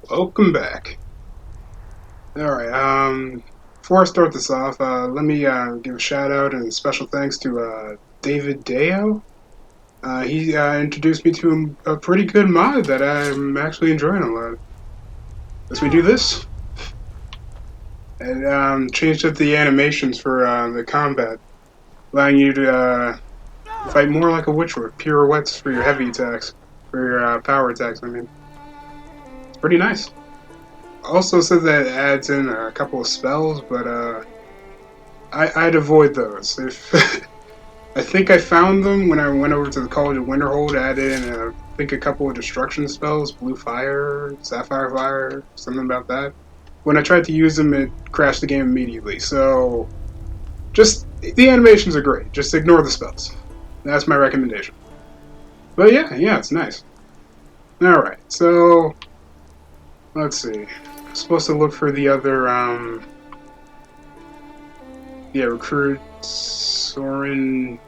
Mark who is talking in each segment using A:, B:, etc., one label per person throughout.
A: Welcome back. Alright, before I start this off, let me give a shout out and special thanks to David Deo. He introduced me to a pretty good mod that I'm actually enjoying a lot. As we do this, and changed up the animations for the combat, allowing you to fight more like a witch with pirouettes for your heavy attacks, for your power attacks, I mean. It's pretty nice. Also says that it adds in a couple of spells, but I'd avoid those. If I think I found them when I went over to the College of Winterhold, added in I think a couple of destruction spells, Blue Fire, Sapphire Fire, something about that. When I tried to use them, it crashed the game immediately. So, just the animations are great. Just ignore the spells. That's my recommendation. But yeah, it's nice. All right, so let's see. I'm supposed to look for the other recruit Soren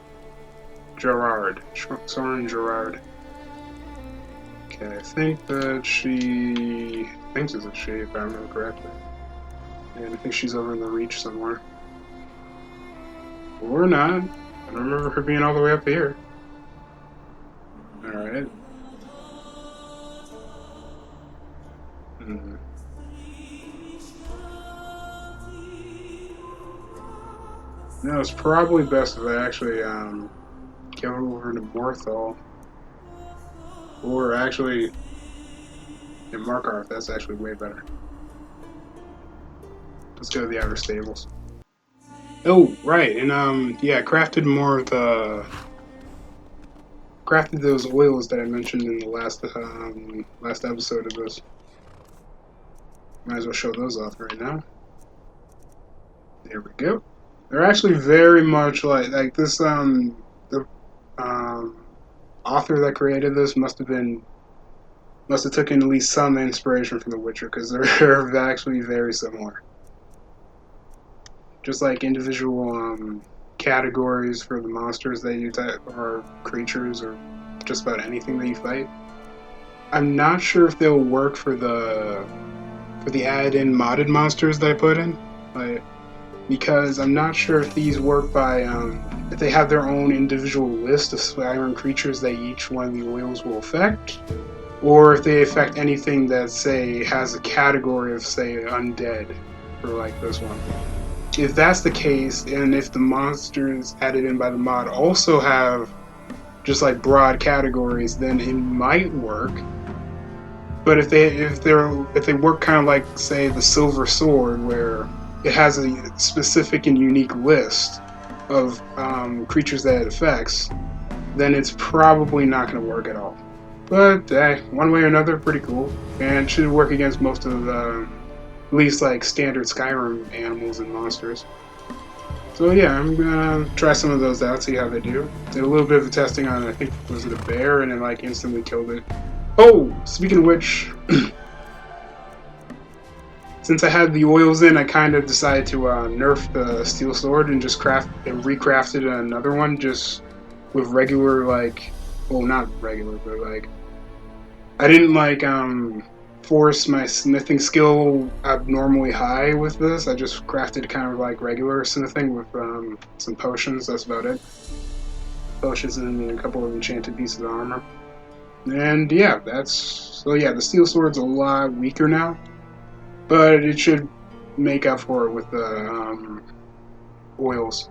A: Gerard. Soren Gerard. Okay, I think that she thinks it's a she, if I remember correctly. And I think she's over in the Reach somewhere. Or not. I don't remember her being all the way up here. Alright. No, it's probably best if I actually get over to Morthal. Or actually in Markarth, that's actually way better. Let's go to the outer stables. Oh, right, and crafted more of the crafted those oils that I mentioned in the last episode of this. Might as well show those off right now. There we go. They're actually very much like this the author that created this must have taken at least some inspiration from The Witcher, because they're actually very similar. Just like individual categories for the monsters that you type, or creatures, or just about anything that you fight. I'm not sure if they'll work for the added-in modded monsters that I put in, because I'm not sure if these work by if they have their own individual list of Skyrim creatures that each one of the oils will affect, or if they affect anything that, say, has a category of, say, undead, for like this one. If that's the case, and if the monsters added in by the mod also have just like broad categories, then it might work. But if they work kind of like, say, the Silver Sword, where it has a specific and unique list of creatures that it affects, then it's probably not going to work at all. But one way or another, pretty cool, and should work against most of the at least like standard Skyrim animals and monsters. So yeah, I'm gonna try some of those out, see how they do. Did a little bit of testing on, I think, was it a bear, and it like instantly killed it. Oh, speaking of which, since I had the oils in, I kind of decided to nerf the steel sword and just recrafted another one just with regular, like, well, not regular, but like, I didn't like force my smithing skill abnormally high with this. I just crafted kind of like regular smithing with some potions. That's about it. Potions and a couple of enchanted pieces of armor. And yeah, the steel sword's a lot weaker now, but it should make up for it with the oils.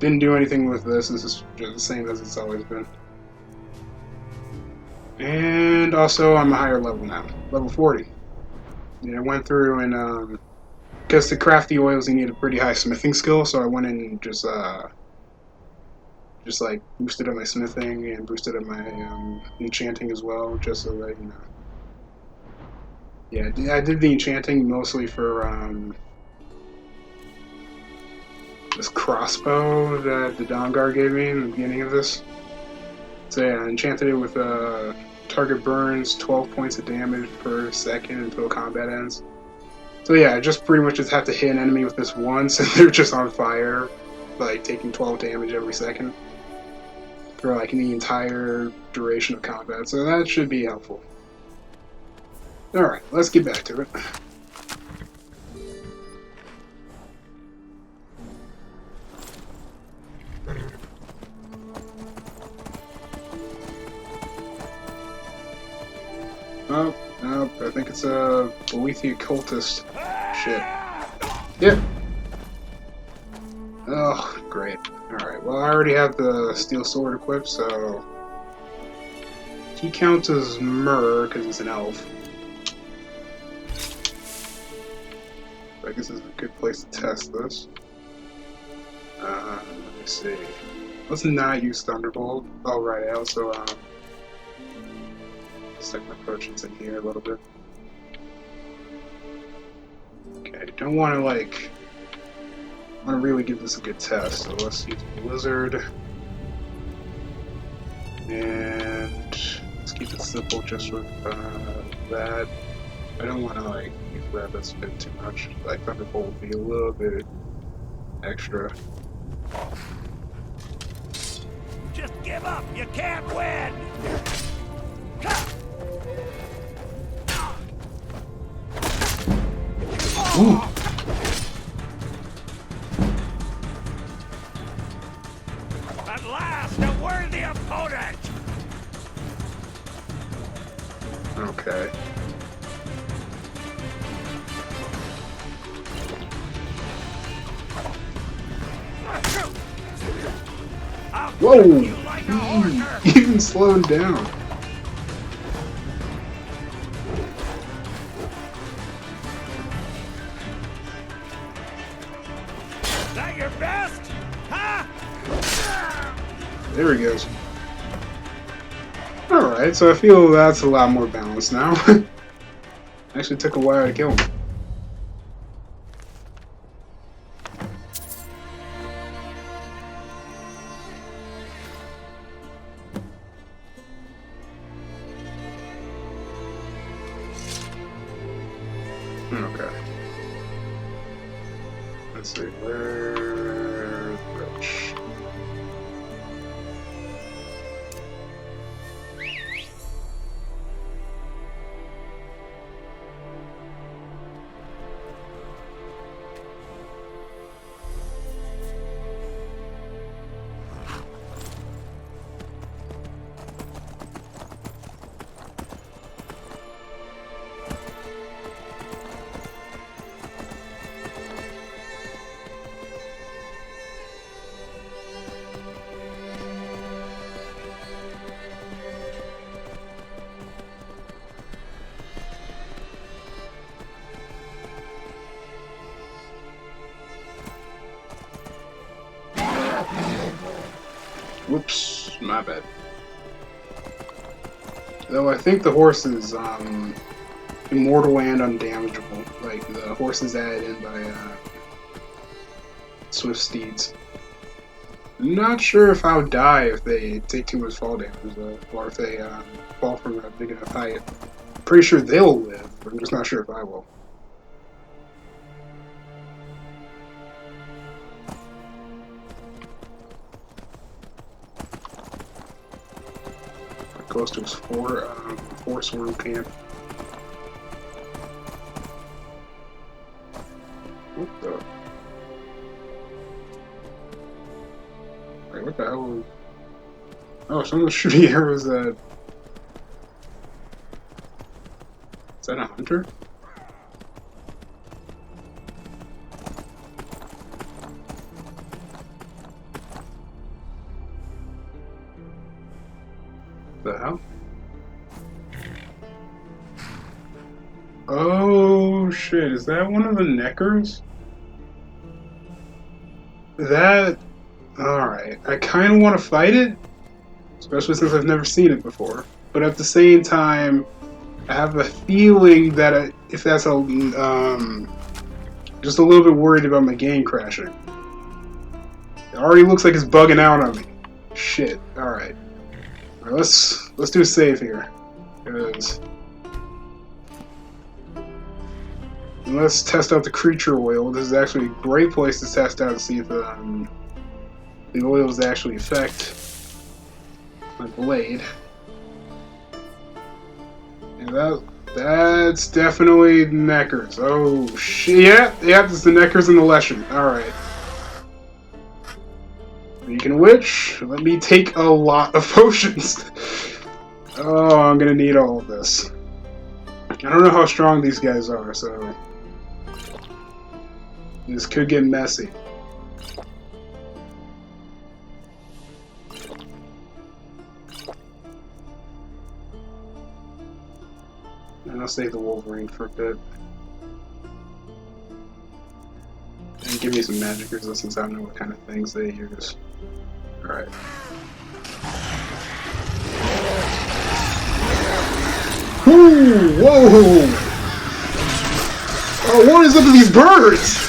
A: Didn't do anything with this. This is just the same as it's always been. And also, I'm a higher level now, level 40. Yeah, I went through and because to craft the oils, you need a pretty high smithing skill. So I went in and just like boosted up my smithing and boosted up my enchanting as well, just so that Yeah, I did the enchanting mostly for this crossbow that the Dawnguard gave me in the beginning of this. So yeah, I enchanted it with target burns 12 points of damage per second until combat ends. So yeah, I just pretty much just have to hit an enemy with this once, and they're just on fire, like taking 12 damage every second for like the entire duration of combat. So that should be helpful. Alright, let's get back to it. Oh, no, I think it's a Believe the Occultist shit. Yep. Oh, great. Alright, well, I already have the steel sword equipped, so he counts as Myrrh because he's an elf. I guess this is a good place to test this. Let me see. Let's not use Thunderbolt. Oh, right, I also, stick my potions in here a little bit. Okay, don't want to, like, I want to really give this a good test, so let's use Blizzard. And let's keep it simple just with that. I don't want to, like, use rapid spin too much. Like, Thunderbolt would be a little bit extra.
B: Just give up! You can't win!
A: Ooh.
B: At last, a worthy opponent!
A: Okay. Whoa! Even slowed down.
B: Is that your best? Huh?
A: There he goes. Alright, so I feel that's a lot more balanced now. Actually took a while to kill him. Okay. Let's see, where's Roach? Whoops, my bad. Though I think the horse is immortal and undamageable. Like the horse is added in by swift steeds. Not sure if I'll die if they take too much fall damage though, or if they fall from a big enough height. Pretty sure they'll live, but I'm just not sure if I will. Close to his four sword camp. What the? Wait, what the hell? Oh, someone's shooting arrows at. Is that a hunter? The hell? Oh shit, is that one of the Nekkers? That... Alright, I kind of want to fight it, especially since I've never seen it before. But at the same time, I have a feeling that if that's a... just a little bit worried about my game crashing. It already looks like it's bugging out on me. Shit, alright. Alright, let's do a save here. Because let's test out the creature oil. This is actually a great place to test out and see if the oils actually affect my blade. And That's definitely Nekkers. Oh, shit. Yep, it's the Nekkers and the Leshen. Alright. Speaking of which, let me take a lot of potions. Oh, I'm gonna need all of this. I don't know how strong these guys are, so... this could get messy. And I'll save the Wolverine for a bit. And give me some magic resistance. I don't know what kind of things they use. Alright. Ooh, whoa! Oh, what is up with these birds?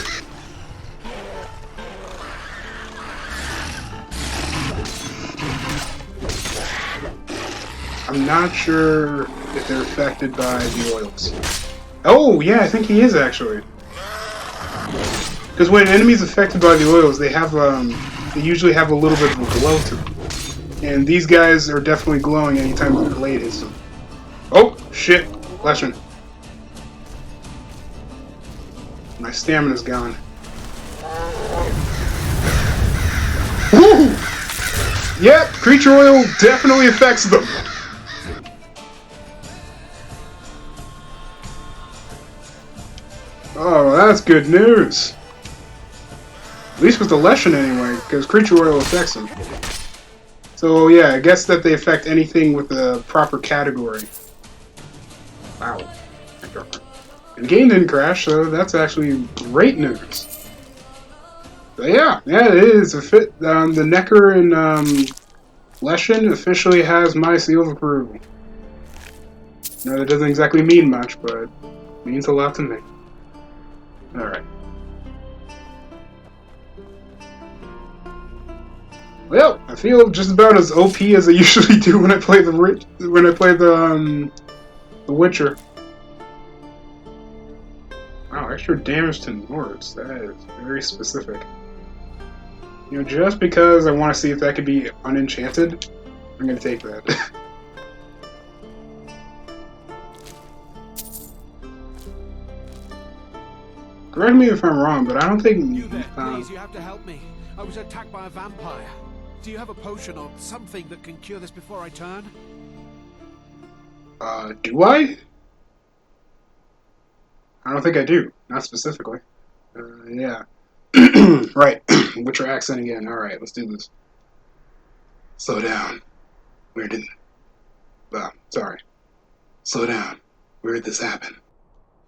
A: I'm not sure if they're affected by the oils. Oh, yeah, I think he is actually. Because when enemies affected by the oils, they have they usually have a little bit of a glow to them. And these guys are definitely glowing anytime the blade hits them. Oh, shit. Leshen. My stamina's gone. Woo! Yep, creature oil definitely affects them. Oh, that's good news. At least with the Leshen anyway, because creature oil affects them. So yeah, I guess that they affect anything with the proper category. Wow. And the game didn't crash, so that's actually great news. So yeah, it is. The Nekker and Leshen officially has my seal of approval. No, that doesn't exactly mean much, but it means a lot to me. Alright. Well, I feel just about as OP as I usually do when I play the Witcher. Wow, extra damage to Nords. That is very specific. You know, just because I want to see if that could be unenchanted, I'm gonna take that. Correct me if I'm wrong, but I don't think...
B: You there, please, you have to help me. I was attacked by a vampire. Do you have a potion or something that can cure this before I turn?
A: Do I? I don't think I do. Not specifically. Yeah. Right. Witcher accent again. Alright, let's do this. Slow down. Where did... sorry. Slow down. Where did this happen?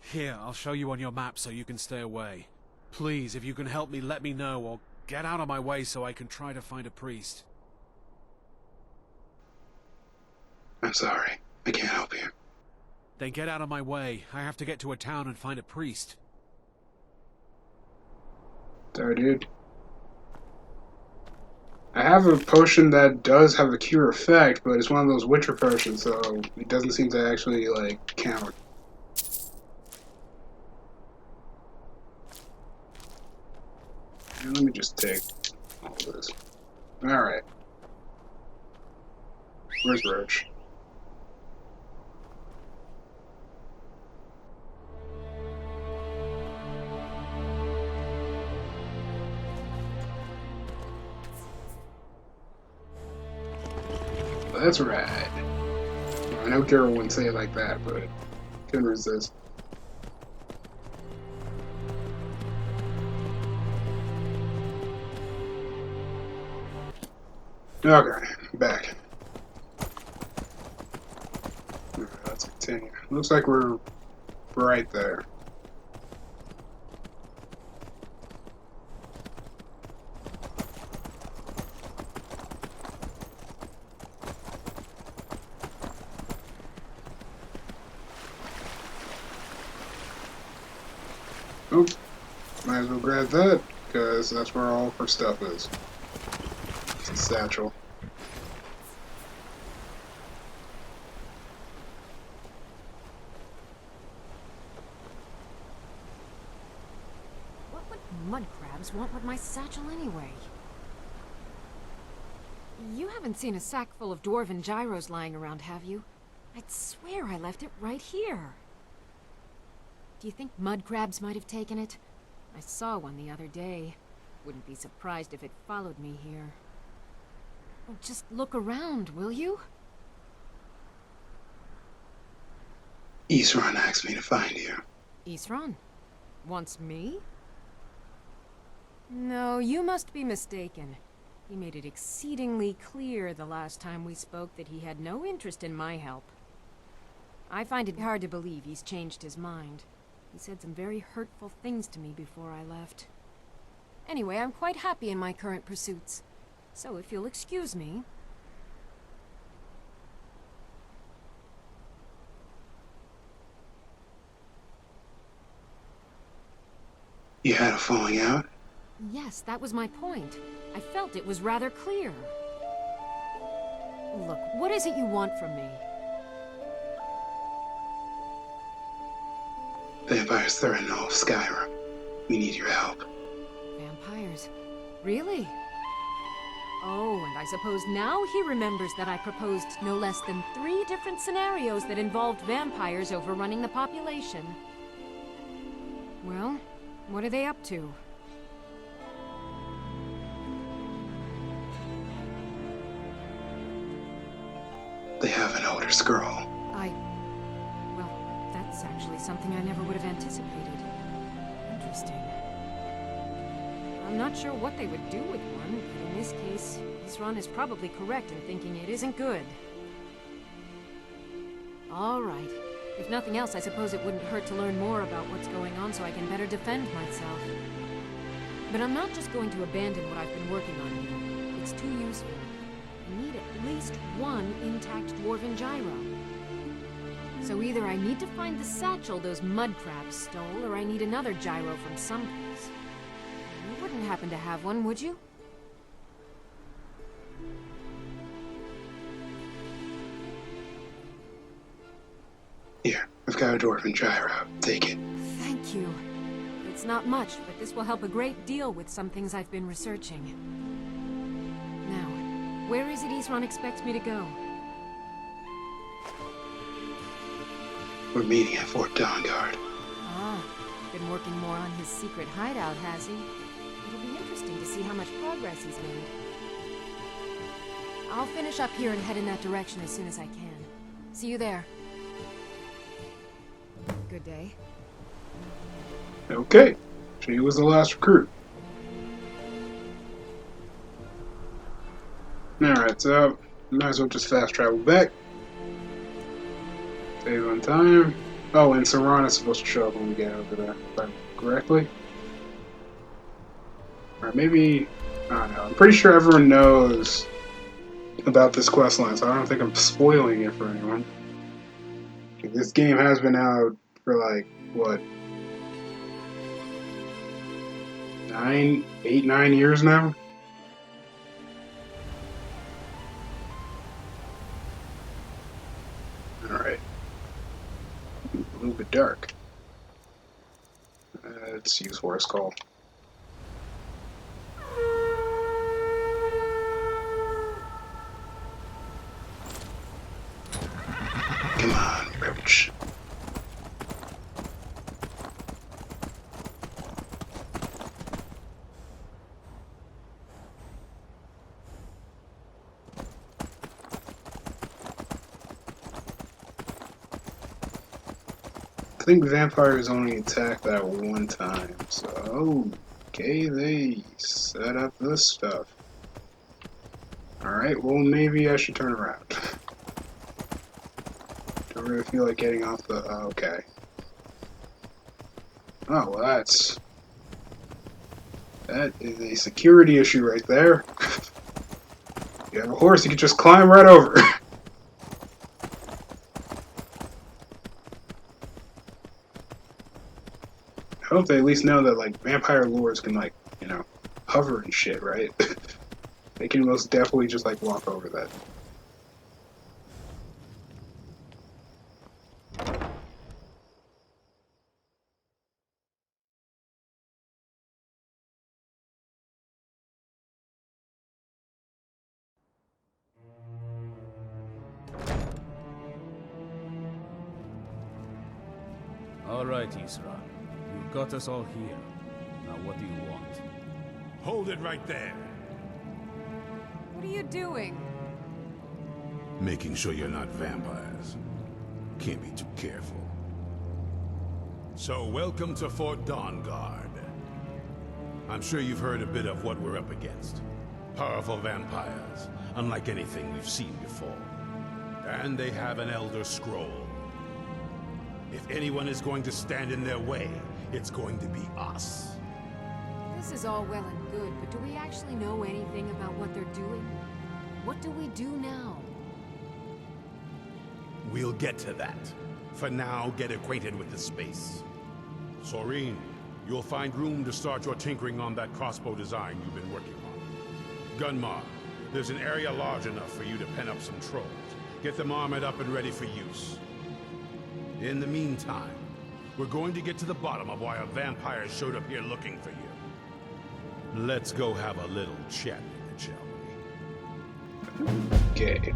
B: Here, I'll show you on your map so you can stay away. Please, if you can help me, let me know, or get out of my way so I can try to find a priest.
A: I'm sorry. I can't help you.
B: Then get out of my way. I have to get to a town and find a priest.
A: Sorry, dude. I have a potion that does have a cure effect, but it's one of those Witcher potions, so it doesn't seem to actually, like, count. And let me just take all of this. Alright. Where's Roach? That's right. I know Geralt wouldn't say it like that, but couldn't resist. Okay, back. Alright, let's continue. Looks like we're right there. Oh, might as well grab that, because that's where all of her stuff is. It's a satchel.
C: What would mud crabs want with my satchel anyway? You haven't seen a sack full of dwarven gyros lying around, have you? I'd swear I left it right here. Do you think mud crabs might have taken it? I saw one the other day. Wouldn't be surprised if it followed me here. Oh, just look around, will you?
A: Isran asked me to find you.
C: Isran? Wants me? No, you must be mistaken. He made it exceedingly clear the last time we spoke that he had no interest in my help. I find it hard to believe he's changed his mind. He said some very hurtful things to me before I left. Anyway, I'm quite happy in my current pursuits. So if you'll excuse me...
A: You had a falling out?
C: Yes, that was my point. I felt it was rather clear. Look, what is it you want from me?
A: Vampires threaten all of Skyrim. We need your help.
C: Vampires? Really? Oh, and I suppose now he remembers that I proposed no less than 3 different scenarios that involved vampires overrunning the population. Well, what are they up to?
A: They have an older scroll.
C: Well, that's actually something I never would have anticipated. Interesting. I'm not sure what they would do with one, but in this case, Isran is probably correct in thinking it isn't good. All right. If nothing else, I suppose it wouldn't hurt to learn more about what's going on so I can better defend myself. But I'm not just going to abandon what I've been working on here. It's too useful. I need at least one intact dwarven gyro. So either I need to find the satchel those mud crabs stole, or I need another gyro from someplace. You wouldn't happen to have one, would you?
A: Here, I've got a dwarven gyro. Take it.
C: Thank you. It's not much, but this will help a great deal with some things I've been researching. Now, where is it Isran expects me to go?
A: We're meeting at Fort Dawnguard.
C: Ah, been working more on his secret hideout, has he? It'll be interesting to see how much progress he's made. I'll finish up here and head in that direction as soon as I can. See you there. Good day.
A: Okay. She was the last recruit. Alright, so might as well just fast travel back. Save on time. Oh, and Saran is supposed to show up when we get over there, if I remember correctly. Or maybe, I don't know. I'm pretty sure everyone knows about this questline, so I don't think I'm spoiling it for anyone. This game has been out for like, what, 9 years now? Alright. A little bit dark. Let's use Forest Call. Come on, Roach. I think vampires only attack that one time, so okay, they set up this stuff. Alright, well maybe I should turn around. Don't really feel like getting off the... okay. Oh, well that is a security issue right there. You have a horse, you can just climb right over. I hope they at least know that, like, vampire lords can, like, you know, hover and shit, right? They can most definitely just, like, walk over that.
D: All right, Isra. You've got us all here. Now what do you want?
E: Hold it right there.
C: What are you doing?
E: Making sure you're not vampires. Can't be too careful. So, welcome to Fort Dawnguard. I'm sure you've heard a bit of what we're up against. Powerful vampires, unlike anything we've seen before. And they have an Elder Scroll. If anyone is going to stand in their way, it's going to be us.
C: This is all well and good, but do we actually know anything about what they're doing? What do we do now?
E: We'll get to that. For now, get acquainted with the space. Soreen, you'll find room to start your tinkering on that crossbow design you've been working on. Gunmar, there's an area large enough for you to pen up some trolls. Get them armored up and ready for use. In the meantime, we're going to get to the bottom of why a vampire showed up here looking for you. Let's go have a little chat with it, shall we?
A: Okay.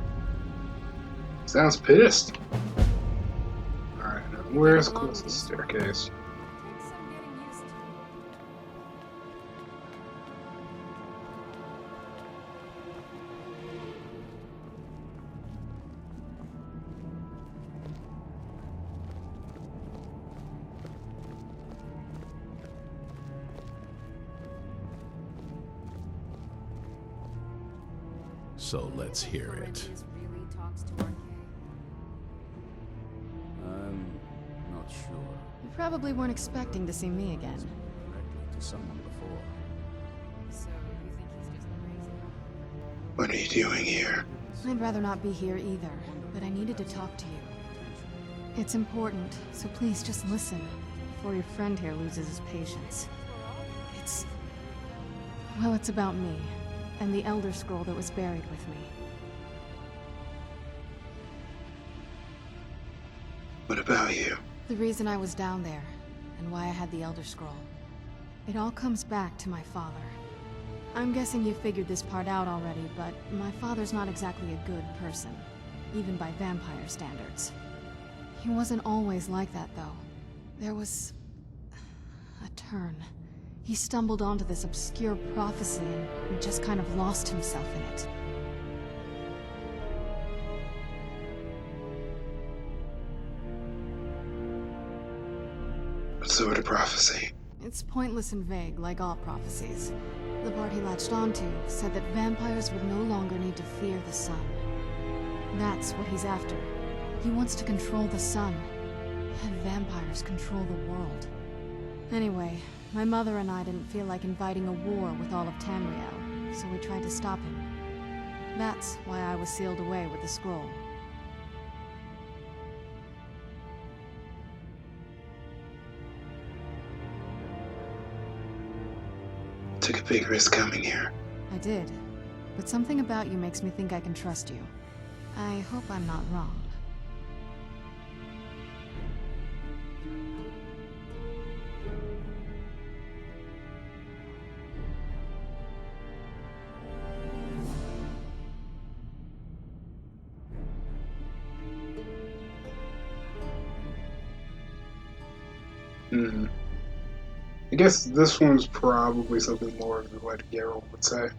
A: Sounds pissed. Alright, where's the closest staircase?
C: Takes some getting used to.
E: So let's hear it.
C: Corinthians really talks to our
D: I'm not sure.
F: You probably weren't expecting to see me again.
D: Directly to someone before.
C: So, you think he's just crazy?
A: What are you doing here?
F: I'd rather not be here either, but I needed to talk to you. It's important, so please just listen, before your friend here loses his patience. Well, it's about me, and the Elder Scroll that was buried with me.
A: What about you?
F: The reason I was down there, and why I had the Elder Scroll. It all comes back to my father. I'm guessing you figured this part out already, but my father's not exactly a good person, even by vampire standards. He wasn't always like that, though. There was a turn. He stumbled onto this obscure prophecy and just kind of lost himself in it.
A: What sort of prophecy?
F: It's pointless and vague, like all prophecies. The part he latched onto said that vampires would no longer need to fear the sun. That's what he's after. He wants to control the sun. Have vampires control the world. Anyway, my mother and I didn't feel like inviting a war with all of Tamriel, so we tried to stop him. That's why I was sealed away with the scroll.
A: Took a big risk coming here.
F: I did, but something about you makes me think I can trust you. I hope I'm not wrong.
A: I guess this one's probably something more than what Geralt would say.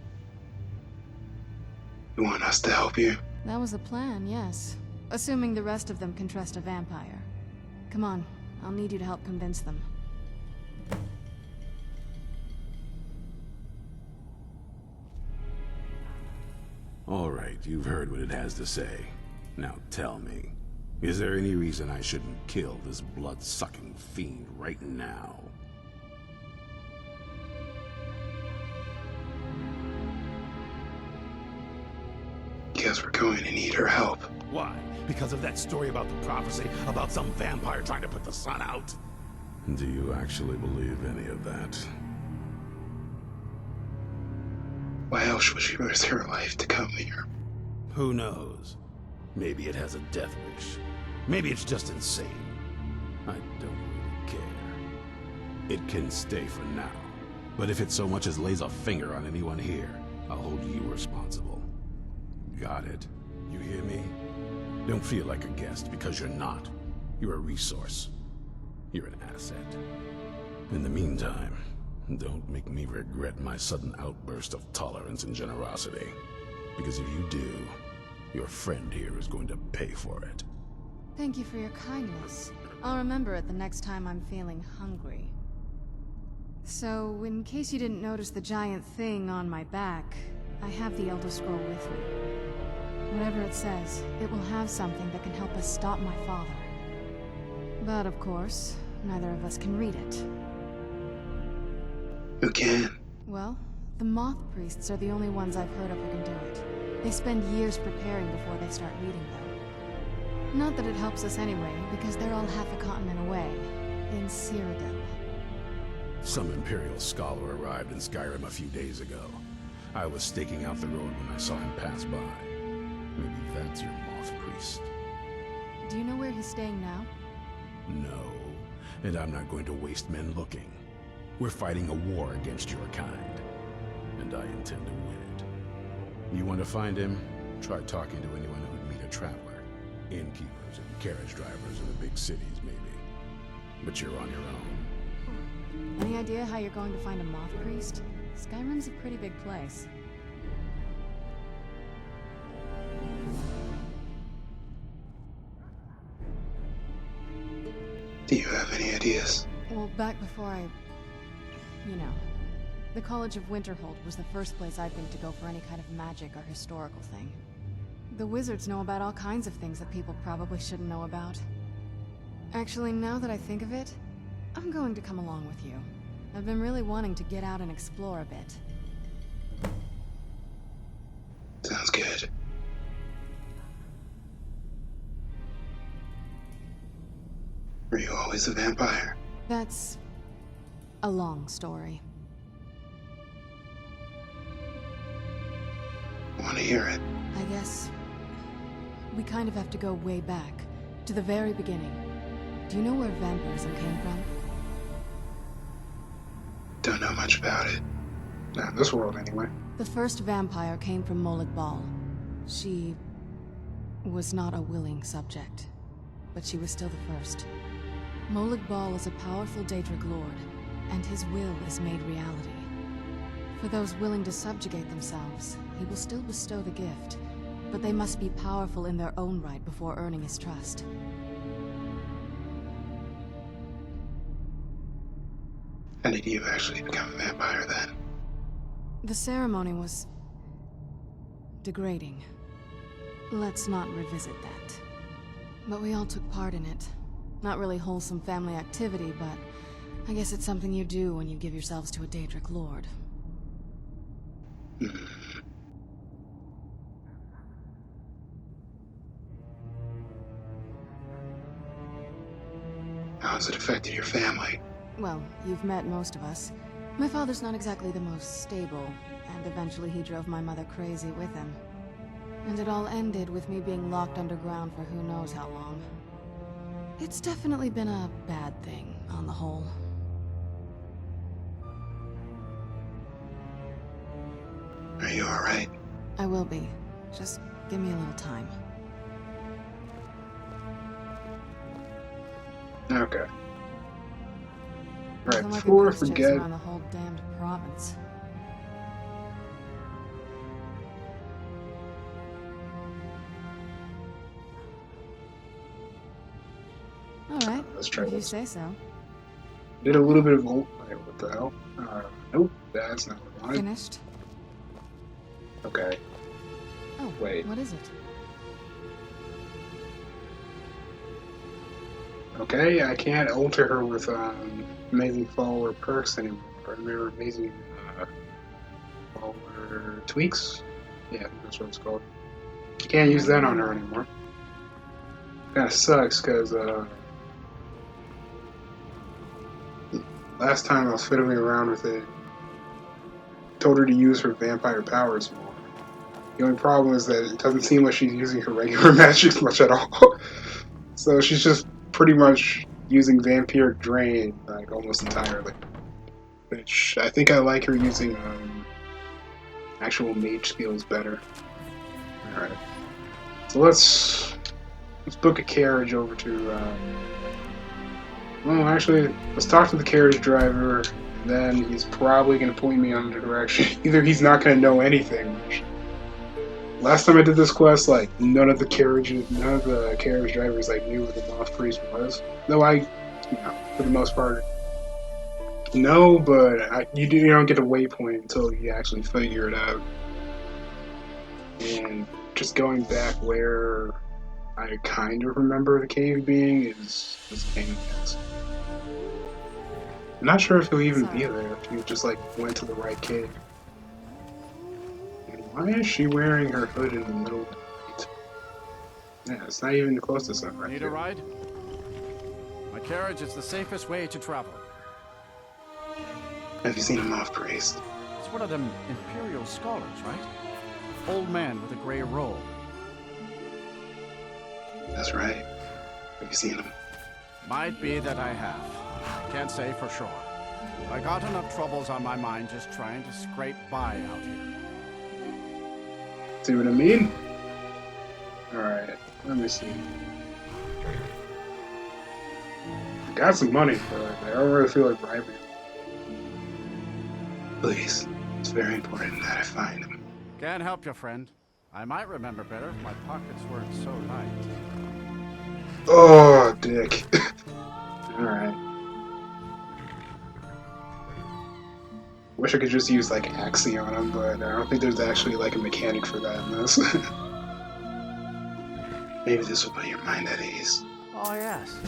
A: You want us to help you?
F: That was the plan, yes. Assuming the rest of them can trust a vampire. Come on, I'll need you to help convince them.
E: All right, you've heard what it has to say. Now tell me, is there any reason I shouldn't kill this blood-sucking fiend right now?
A: Because we're going to need her help.
E: Why? Because of that story about the prophecy about some vampire trying to put the sun out? Do you actually believe any of that?
A: Why else would she risk her life to come here?
E: Who knows? Maybe it has a death wish. Maybe it's just insane. I don't really care. It can stay for now. But if it so much as lays a finger on anyone here, I'll hold you responsible. Got it? You hear me? Don't feel like a guest, because you're not. You're a resource. You're an asset. In the meantime, don't make me regret my sudden outburst of tolerance and generosity. Because if you do, your friend here is going to pay for it.
F: Thank you for your kindness. I'll remember it the next time I'm feeling hungry. So, in case you didn't notice the giant thing on my back, I have the Elder Scroll with me. Whatever it says, it will have something that can help us stop my father. But of course, neither of us can read it.
A: Who can?
F: Well, the Moth Priests are the only ones I've heard of who can do it. They spend years preparing before they start reading, though. Not that it helps us anyway, because they're all half a continent away, in Cyrodiil.
E: Some Imperial scholar arrived in Skyrim a few days ago. I was staking out the road when I saw him pass by. Maybe that's your Moth Priest.
F: Do you know where he's staying now?
E: No, and I'm not going to waste men looking. We're fighting a war against your kind, and I intend to win it. You want to find him? Try talking to anyone who'd meet a traveler. Innkeepers and carriage drivers in the big cities, maybe. But you're on your own.
F: Any idea how you're going to find a Moth Priest? Skyrim's a pretty big place.
A: Do you have any ideas?
F: Well, back before I... you know. The College of Winterhold was the first place I'd think to go for any kind of magic or historical thing. The wizards know about all kinds of things that people probably shouldn't know about. Actually, now that I think of it, I'm going to come along with you. I've been really wanting to get out and explore a bit.
A: Sounds good. Were you always a vampire?
F: That's... a long story.
A: Want to hear it?
F: I guess... we kind of have to go way back, to the very beginning. Do you know where vampirism came from?
A: Don't know much about it. Not in this world, anyway.
F: The first vampire came from Molag Bal. She... was not a willing subject, but she was still the first. Molag Bal is a powerful Daedric lord, and his will is made reality. For those willing to subjugate themselves, he will still bestow the gift, but they must be powerful in their own right before earning his trust.
A: How did you actually become a vampire then?
F: The ceremony was... degrading. Let's not revisit that. But we all took part in it. Not really wholesome family activity, but I guess it's something you do when you give yourselves to a Daedric lord.
A: How has it affected your family?
F: Well, you've met most of us. My father's not exactly the most stable, and eventually he drove my mother crazy with him. And it all ended with me being locked underground for who knows how long. It's definitely been a bad thing, on the whole.
A: Are you alright?
F: I will be. Just give me a little time.
A: Okay. Right,
F: Nothing like a
A: before I
F: goose chase
A: forget...
F: around the whole damned province. Alright,
A: Let's try
F: if you
A: this.
F: say so.
A: Did a little bit of... Wait, what the hell? Nope, that's not what I wanted.
F: Finished?
A: Okay.
F: Oh,
A: Wait.
F: what is it?
A: Okay, I can't alter her with amazing follower perks anymore. Or amazing follower tweaks? Yeah, I think that's what it's called. You can't use that on her anymore. Kinda sucks, because last time I was fiddling around with it, told her to use her vampire powers more. The only problem is that it doesn't seem like she's using her regular magic much at all. So she's just pretty much using Vampiric Drain, like, almost entirely. Which, I think I like her using, actual mage skills better. Alright. So let's book a carriage over to, Well, actually, let's talk to the carriage driver, and then he's probably going to point me on the direction. Either he's not going to know anything. Last time I did this quest, like, none of the carriage drivers, like, knew where the moth priest was. Though for the most part, no, but you don't get a waypoint until you actually figure it out. And just going back where I kind of remember the cave being is a pain in the ass. I'm not sure if he'll even be there if you just like went to the right cave. And why is she wearing her hood in the middle of the night? Yeah, it's not even close to sunrise.
G: Need a ride? My carriage is the safest way to travel.
A: Have you seen a moth priest?
G: It's one of them imperial scholars, right? Old man with a gray robe.
A: That's right. Have you seen him?
G: Might be that I have. Can't say for sure. I got enough troubles on my mind just trying to scrape by out here.
A: See what I mean? Alright, let me see. Got some money, but I don't really feel like bribing him. Please, it's very important that I find him.
G: Can't help you, friend. I might remember better if my pockets weren't so light.
A: Oh, dick. Alright. Wish I could just use, like, Axie on him, but I don't think there's actually, like, a mechanic for that in this. Maybe this will put your mind at ease.
G: Oh, yes.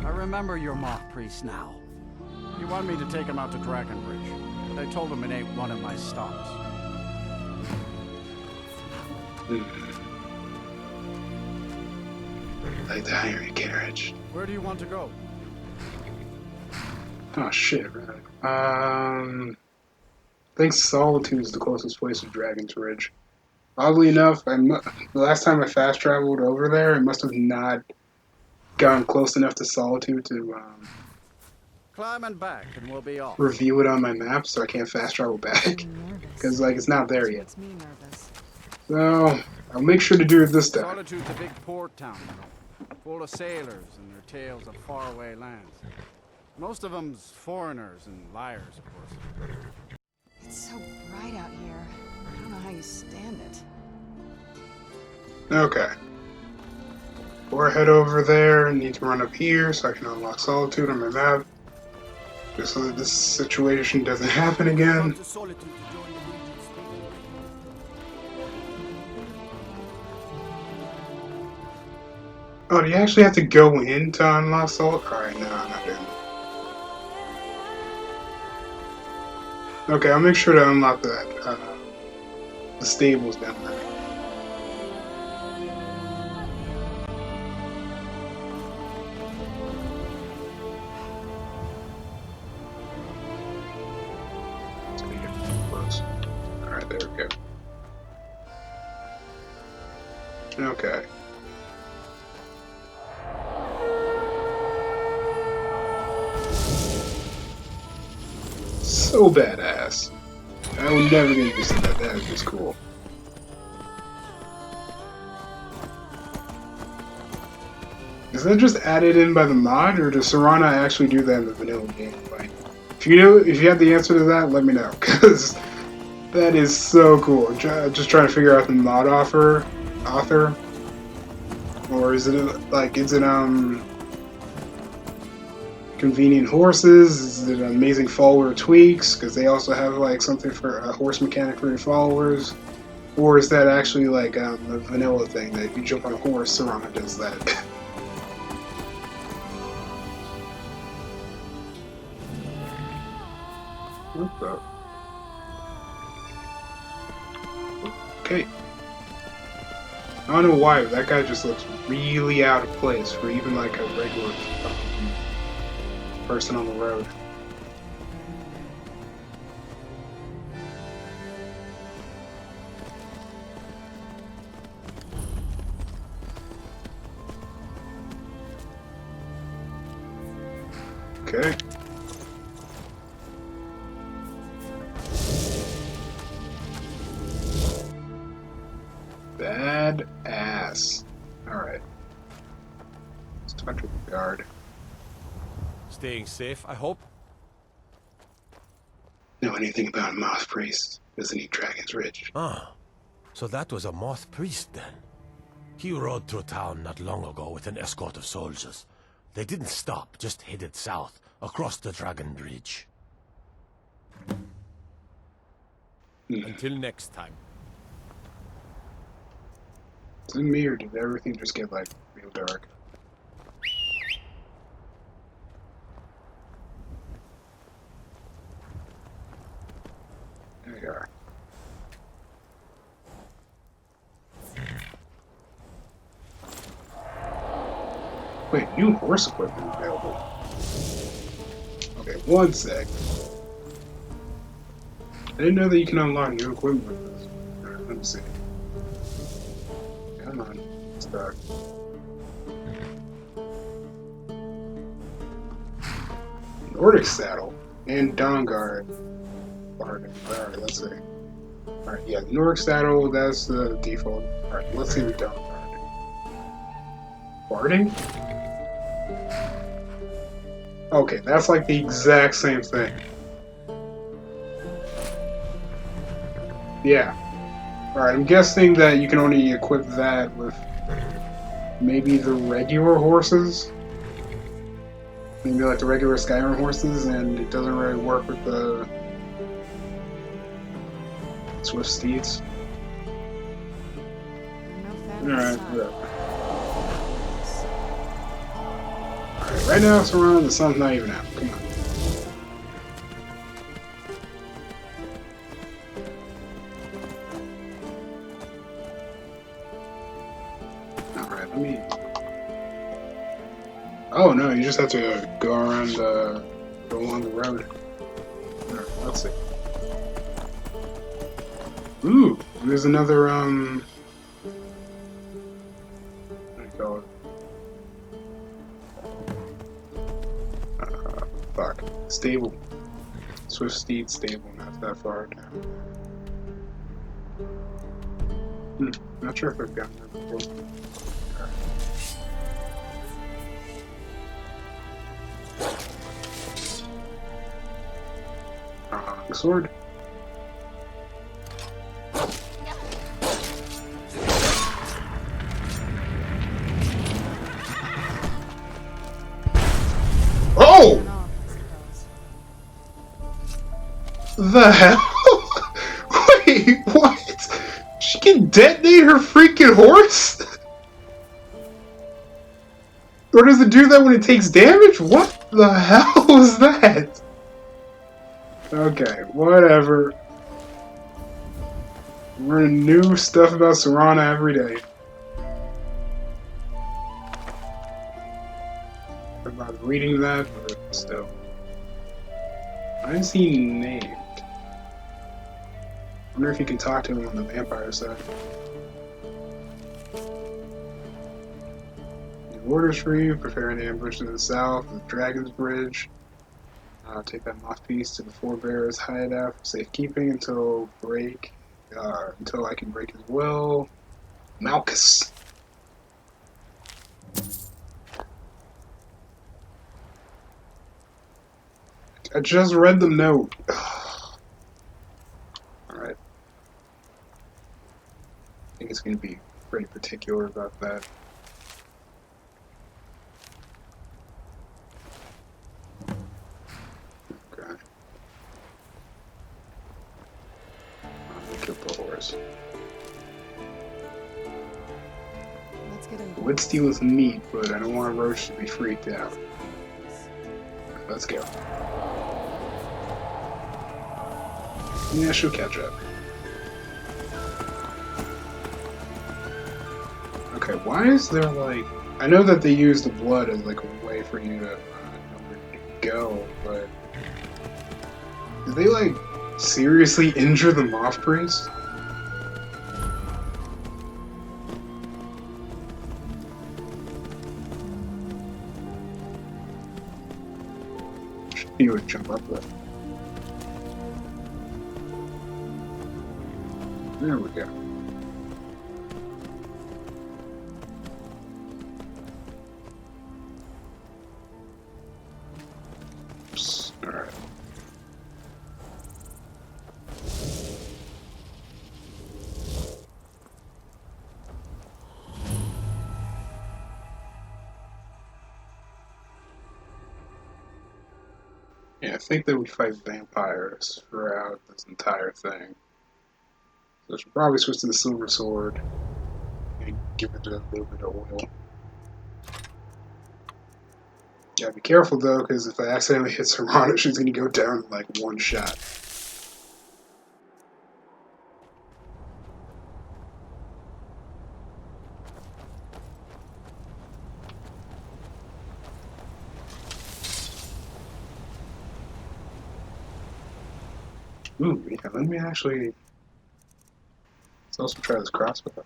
G: I remember your moth priest now. He wanted me to take him out to Dragonbridge, but I told him it ain't one of my stops.
A: I'd like to hire a carriage.
G: Where do you want to go?
A: Oh, shit, right. I think Solitude is the closest place to Dragon's Ridge. Oddly enough, the last time I fast traveled over there, I must have not gotten close enough to Solitude to
G: Climbing back and we'll be off.
A: review it on my map, so I can't fast travel back. Because, like, it's not there yet.
C: Makes me nervous.
A: So, I'll make sure to do it this time.
G: Solitude's a big port town, full of sailors and their tales of faraway lands. Most of them's foreigners and liars, of course.
F: It's so bright out here. I don't know how you stand it.
A: Okay. Before I head over there, I need to run up here so I can unlock Solitude on my map. Just so that this situation doesn't happen again. Oh, do you actually have to go in to unlock Solitude? Alright, no, I'm not doing it. Okay, I'll make sure to unlock that, the stables down there. It's gonna get too close. Alright, there we go. Okay. So badass. I would never get used to that. That is just cool. Is that just added in by the mod, or does Serana actually do that in the vanilla game? Like, if you have the answer to that, let me know, because that is so cool. Just trying to figure out the mod author, or is it convenient horses? Is it amazing follower tweaks? Because they also have like something for a horse mechanic for your followers. Or is that actually like a vanilla thing that if you jump on a horse, Serana does that? What the? Okay. I don't know why, but that guy just looks really out of place for even like a regular person on the road. Okay. Bad ass. Alright. Let's talk to the guard.
H: staying safe, I hope?
A: Know anything about a moth priest? Doesn't eat dragons rich.
H: Ah, so that was a moth priest then. He rode through town not long ago with an escort of soldiers. They didn't stop, just headed south, across the Dragon Bridge. Until next time.
A: Is it me or did everything just get like real dark? There we are. Wait, new horse equipment available. Okay, one sec. I didn't know that you can unlock new equipment with this. Alright, let me see. Come on, start. Nordic saddle and Dawnguard. Alright, let's see. Alright, yeah, Nordic saddle, that's the default. Alright, let's see the Dawnguard. Barding? Okay, that's like the exact same thing. Yeah. Alright, I'm guessing that you can only equip that with maybe the regular horses? Maybe like the regular Skyrim horses, and it doesn't really work with the Swift Steeds. Alright, whatever. Alright, right now it's around, the sun's not even out. Come on. Alright, let me... Oh no, you just have to go around, go along the road. Alright, let's see. Ooh, there's another, what do you call it? Fuck. Stable. Swift Steed stable, not that far down. Not sure if I've gotten there before. Sword. Oh! The hell? Wait, what? She can detonate her freaking horse? Or does it do that when it takes damage? What the hell was that? Okay, whatever. Learning new stuff about Serana every day. I'm not reading that, but still. Why is he named? I wonder if you can talk to him on the vampire side. The orders for you, prepare an ambush to the south of the Dragon's Bridge. Take that moth piece to the Forebear's hideout for safekeeping until I can break his will. Malchus. I just read the note. Alright. I think it's going to be pretty particular about that. Okay. I'll kill the horse.
F: Let's get in.
A: Would steal his meat, but I don't want Roach to be freaked out. Let's go. Yeah, she'll catch up. Okay, why is there like... I know that they use the blood as like a way for you to know where to go, but... Did they like seriously injure the moth priest? He would jump up there. There we go. Yeah, I think that we fight vampires throughout this entire thing. So I should probably switch to the silver sword and give it a little bit of oil. Gotta be careful though, because if I accidentally hit Serrano, she's gonna go down in like one shot. Ooh, yeah, let me actually... Let's also try this crossbow.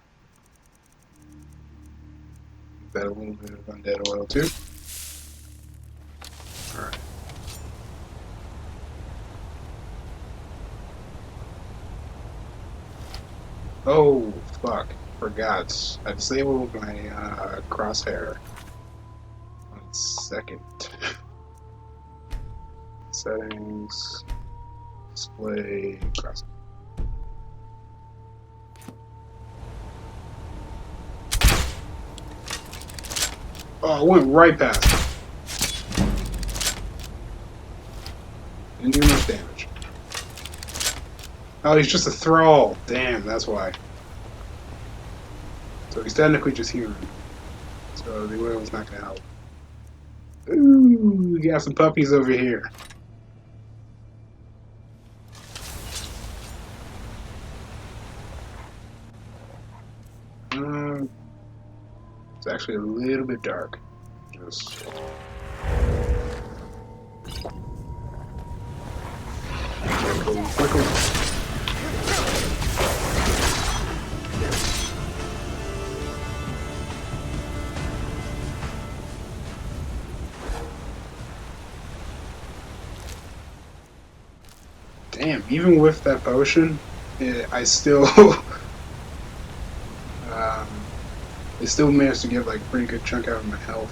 A: Give that a little bit of undead oil too. Alright. Oh, fuck. Forgot. I disabled my crosshair. 1 second. Settings. Display. Crosshair. Oh, it went right past him. Didn't do much damage. Oh, he's just a thrall. Damn, that's why. So he's technically just human. So the oil's not gonna help. Ooh, we got some puppies over here. It's actually a little bit dark. Just... Quickly. Damn, even with that potion, I still... I still managed to get like a pretty good chunk out of my health.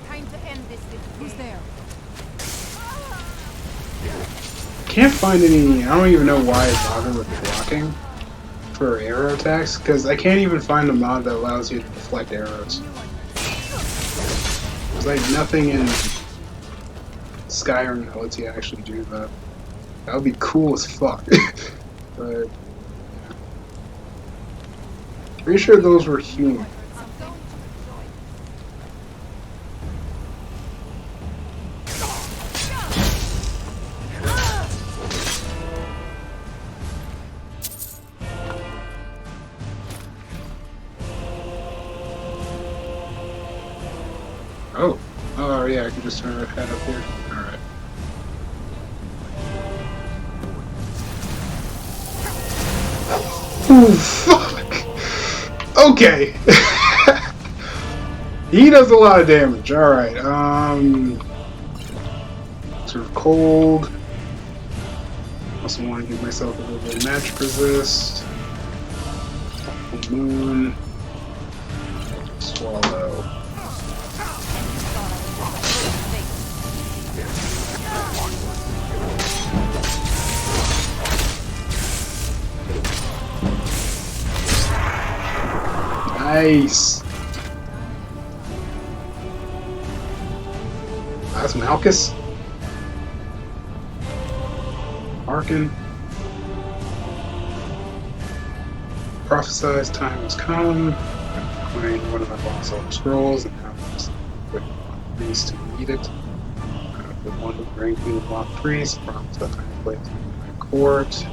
C: Time to end this. Who's there?
A: Can't find any. I don't even know why I bother with blocking for arrow attacks, because I can't even find a mod that allows you to deflect arrows. There's like nothing in Skyrim that lets you actually do that. That would be cool as fuck. But yeah. Pretty sure those were human. Oh yeah, I can just turn her head up here. Alright. Ooh, fuck! Okay! He does a lot of damage, alright. Sort of cold. Also want to give myself a little bit of magic resist. Moon. Swallow. Nice. That's Malchus. Arkin. Prophesized time has come. Claim one of my boss old scrolls and have this with priest to read it. The one who brings me the block priest promised that I place in my court.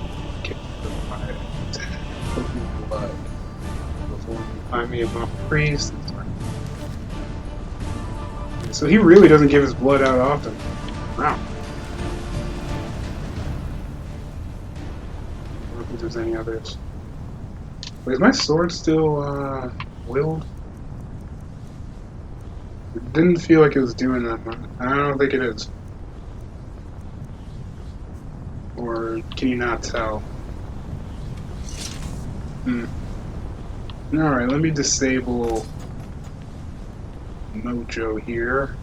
A: Kick the fire and put me in blood. Before you find me a mock priest. So he really doesn't give his blood out often. Wow. I don't think there's any others. Wait, is my sword still willed? It didn't feel like it was doing that much. I don't think it is. Or can you not tell? Alright, let me disable Mojo here.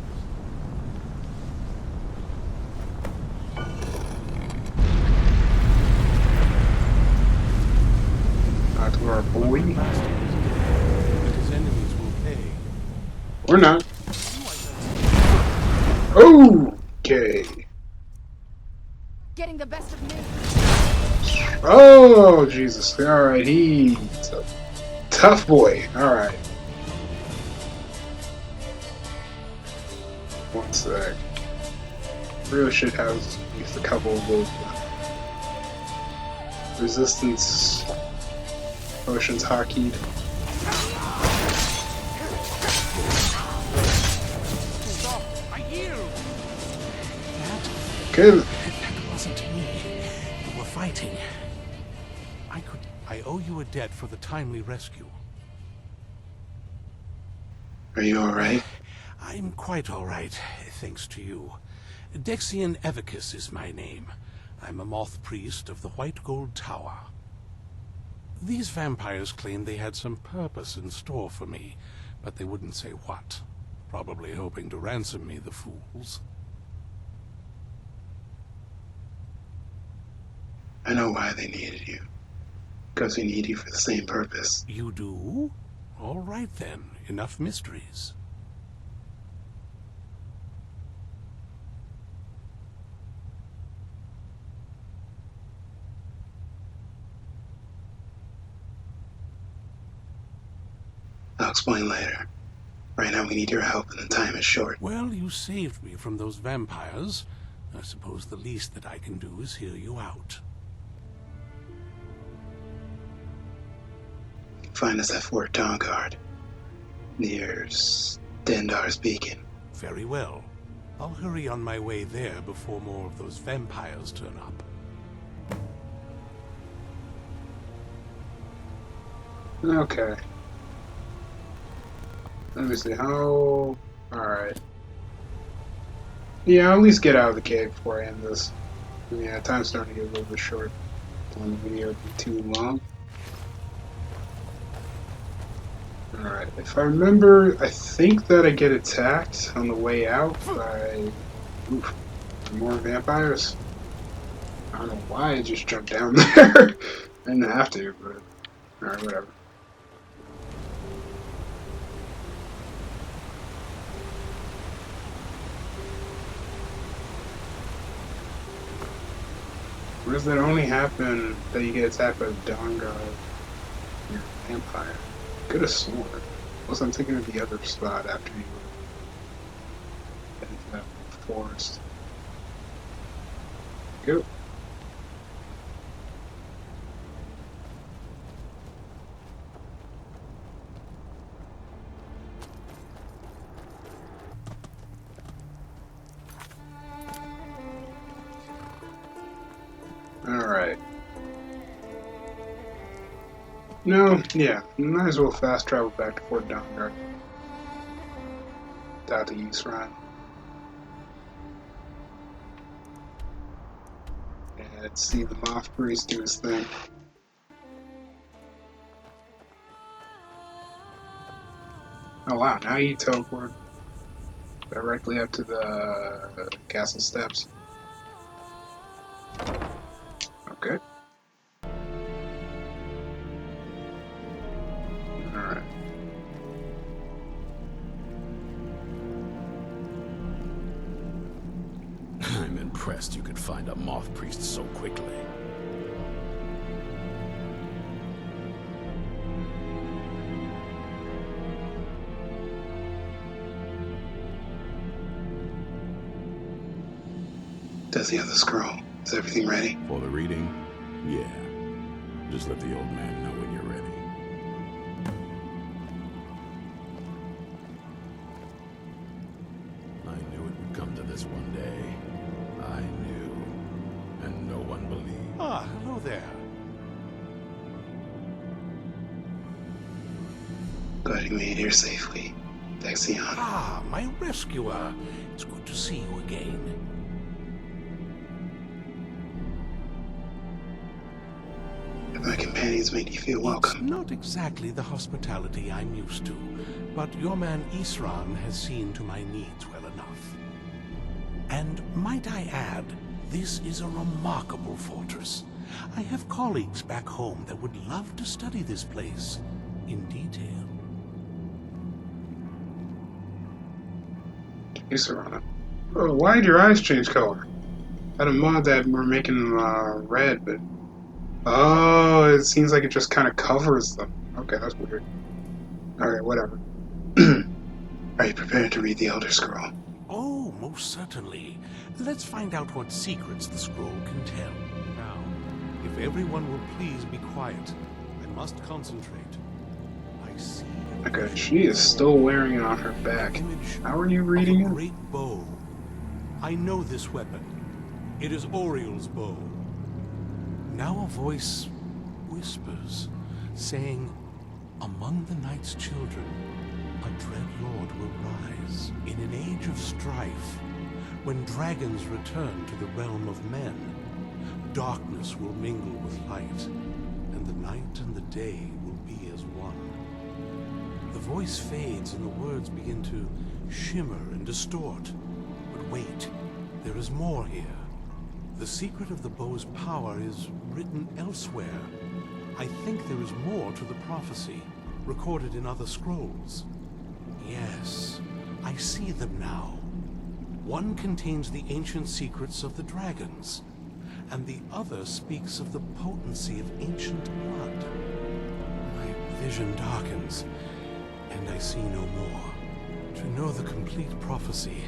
A: To our boy. Or not. Okay.
F: Getting the best of me.
A: Oh, Jesus. Alright, he's a tough boy. Alright. One sec. Really should have at least a couple of those resistance potions hockeyed. Good.
H: That wasn't me. You were fighting. I owe you a debt for the timely rescue.
A: Are you alright?
H: I'm quite all right, thanks to you. Dexian Evicus is my name. I'm a moth priest of the White Gold Tower. These vampires claimed they had some purpose in store for me, but they wouldn't say what. Probably hoping to ransom me, the fools.
A: I know why they needed you. Because we need you for the same purpose.
H: You do? All right then, enough mysteries.
A: I'll explain later. Right now we need your help and the time is short.
H: Well, you saved me from those vampires. I suppose the least that I can do is hear you out.
A: Find us at Fort Dawnguard, near Stendar's Beacon.
H: Very well. I'll hurry on my way there before more of those vampires turn up.
A: Okay. Let me see how... Alright. Yeah, I'll at least get out of the cave before I end this. Yeah, time's starting to get a little bit short. Don't want the video to be too long. Alright, if I remember, I think that I get attacked on the way out by more vampires. I don't know why I just jumped down there. I didn't have to, but alright, whatever. Or does that only happen that you get attacked by the Dawnguard? You're a vampire. Could have sworn. Unless I'm thinking of the other spot after you get into that forest. Go. Alright. No, yeah, might as well fast travel back to Fort Dawnguard. Without the use run. And let's see the Moth Priest do his thing. Oh wow, now you teleport directly up to the castle steps. Okay. Alright.
D: I'm impressed you could find a moth priest so quickly.
A: Does he have the scroll? Is everything ready?
D: For the reading? Yeah. Just let the old man know when you're ready. I knew it would come to this one day. I knew. And no one believed.
H: Ah, hello there.
A: Glad you made it here safely. Dexion.
H: Ah, my rescuer. It's good to see you again.
A: My companions made you feel welcome.
H: It's not exactly the hospitality I'm used to, but your man Isran has seen to my needs well enough. And might I add, this is a remarkable fortress. I have colleagues back home that would love to study this place in detail.
A: Hey, Serana. Oh, why did your eyes change color? I had a mod that we're making them red, but... Oh, it seems like it just kind of covers them. Okay, that's weird. Alright, whatever. Are you prepared to read the Elder Scroll?
H: Oh, most certainly. Let's find out what secrets the scroll can tell. Now, if everyone will please be quiet, I must concentrate. I see.
A: Okay, she is still wearing it on her back. How are you reading
H: a
A: it?
H: great bow. I know this weapon. It is Oriel's bow. Now a voice whispers, saying, among the night's children, a dread lord will rise. In an age of strife, when dragons return to the realm of men, darkness will mingle with light, and the night and the day will be as one. The voice fades and the words begin to shimmer and distort. But wait, there is more here. The secret of the bow's power is written elsewhere. I think there is more to the prophecy, recorded in other scrolls. Yes, I see them now. One contains the ancient secrets of the dragons, and the other speaks of the potency of ancient blood. My vision darkens, and I see no more. To know the complete prophecy,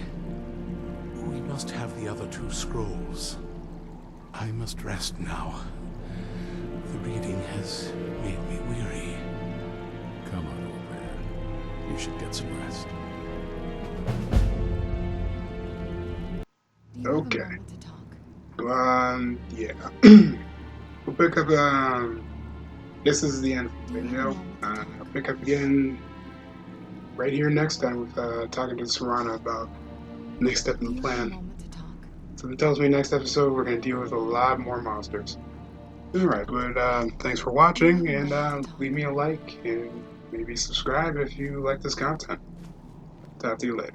H: we must have the other two scrolls. I must rest now. The reading has made me weary.
D: Come on, old man. You should get some rest.
F: Do you have a
A: Okay.
F: moment to talk?
A: Yeah. We'll pick up, this is the end of the video. I'll pick up again right here next time with, talking to Serana about next step in
F: Do
A: the
F: you have a
A: plan.
F: moment to talk?
A: So it tells me next episode we're going to deal with a lot more monsters. Alright, but thanks for watching, and leave me a like, and maybe subscribe if you like this content. Talk to you later.